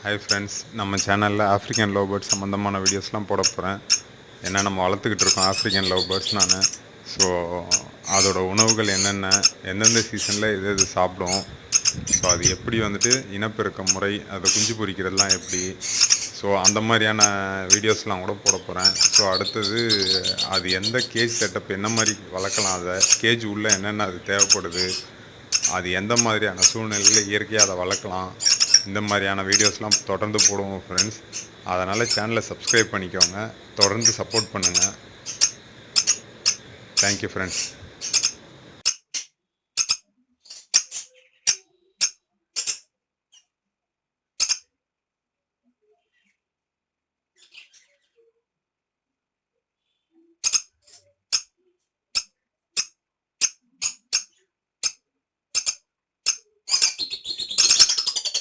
Hi friends, நம்ம சேனலில் African love birds சம்மந்தமான வீடியோஸ்லாம் போட போகிறேன். ஏன்னா நம்ம வளர்த்துக்கிட்டு இருக்கோம் ஆஃப்ரிக்கன் லவ் பேர்ட்ஸ் நான். ஸோ அதோட உணவுகள் என்னென்ன, எந்தெந்த சீசனில் எது எது சாப்பிடும், ஸோ அது எப்படி வந்துட்டு இனப்பெருக்க முறை, அதை குஞ்சு பொரிக்கிறதுலாம் எப்படி, ஸோ அந்த மாதிரியான வீடியோஸ்லாம் கூட போட போகிறேன். ஸோ அடுத்தது அது எந்த கேஜ் செட்டப், என்ன மாதிரி வளர்க்கலாம், அதை கேஜ் உள்ளே என்னென்ன அது தேவைப்படுது, அது எந்த மாதிரியான சூழ்நிலையில் இயற்கையாக அதை வளர்க்கலாம், இந்த மாதிரியான வீடியோஸ்லாம் தொடர்ந்து போடுவோம் ஃப்ரெண்ட்ஸ். அதனால் சேனலை சப்ஸ்கிரைப் பண்ணிக்கோங்க, தொடர்ந்து சப்போர்ட் பண்ணுங்கள். Thank you friends.